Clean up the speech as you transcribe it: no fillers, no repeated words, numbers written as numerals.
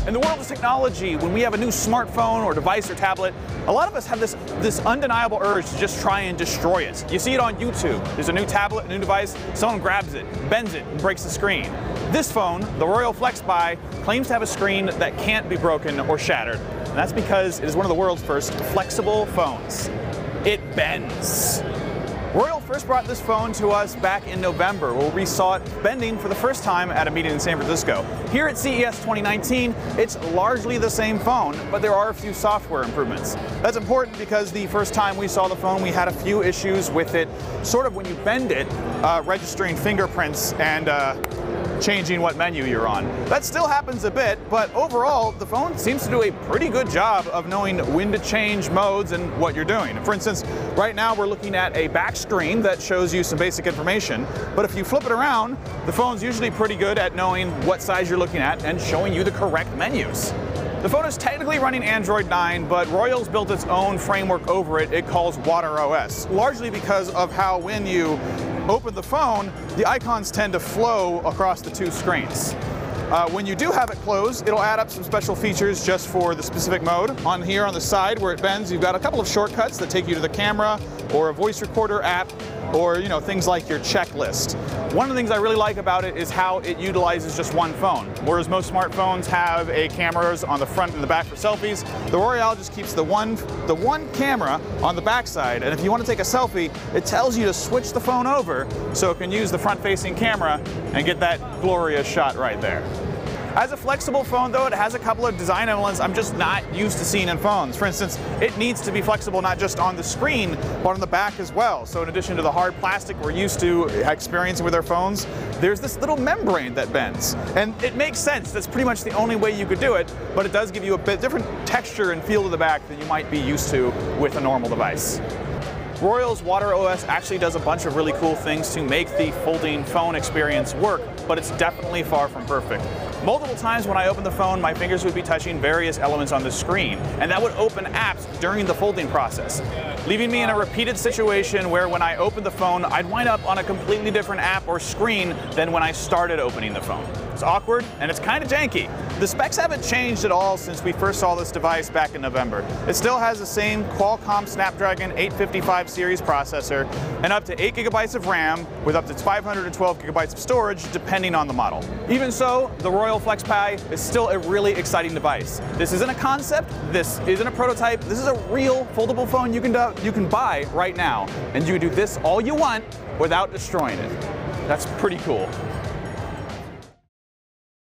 In the world of technology, when we have a new smartphone or device or tablet, a lot of us have this undeniable urge to just try and destroy it. You see it on YouTube. There's a new tablet, a new device, someone grabs it, bends it, and breaks the screen. This phone, the Royole FlexPai, claims to have a screen that can't be broken or shattered. And that's because it is one of the world's first flexible phones. It bends. Royole first brought this phone to us back in November, where we saw it bending for the first time at a meeting in San Francisco. Here at CES 2019, it's largely the same phone, but there are a few software improvements. That's important because the first time we saw the phone, we had a few issues with it, sort of when you bend it, registering fingerprints and changing what menu you're on. That still happens a bit, but overall, the phone seems to do a pretty good job of knowing when to change modes and what you're doing. For instance, right now we're looking at a back screen that shows you some basic information, but if you flip it around, the phone's usually pretty good at knowing what size you're looking at and showing you the correct menus. The phone is technically running Android 9, but Royole's built its own framework over it calls Water OS, largely because of how when you open the phone, the icons tend to flow across the two screens. When you do have it closed, it'll add up some special features just for the specific mode. On here on the side where it bends, you've got a couple of shortcuts that take you to the camera or a voice recorder app, or things like your checklist. One of the things I really like about it is how it utilizes just one phone. Whereas most smartphones have cameras on the front and the back for selfies, the Royole just keeps the one camera on the back side, and if you want to take a selfie, it tells you to switch the phone over so it can use the front-facing camera and get that glorious shot right there. As a flexible phone though, it has a couple of design elements I'm just not used to seeing in phones. For instance, it needs to be flexible not just on the screen, but on the back as well. So in addition to the hard plastic we're used to experiencing with our phones, there's this little membrane that bends. And it makes sense, that's pretty much the only way you could do it, but it does give you a bit different texture and feel to the back than you might be used to with a normal device. Royole's Water OS actually does a bunch of really cool things to make the folding phone experience work, but it's definitely far from perfect. Multiple times when I opened the phone, my fingers would be touching various elements on the screen, and that would open apps during the folding process, leaving me in a repeated situation where when I opened the phone, I'd wind up on a completely different app or screen than when I started opening the phone. It's awkward and it's kind of janky. The specs haven't changed at all since we first saw this device back in November. It still has the same Qualcomm Snapdragon 855 series processor and up to 8 GB of RAM with up to 512 GB of storage depending on the model. Even so, the Royole FlexPai is still a really exciting device. This isn't a concept, this isn't a prototype, this is a real foldable phone you can buy right now, and you can do this all you want without destroying it. That's pretty cool.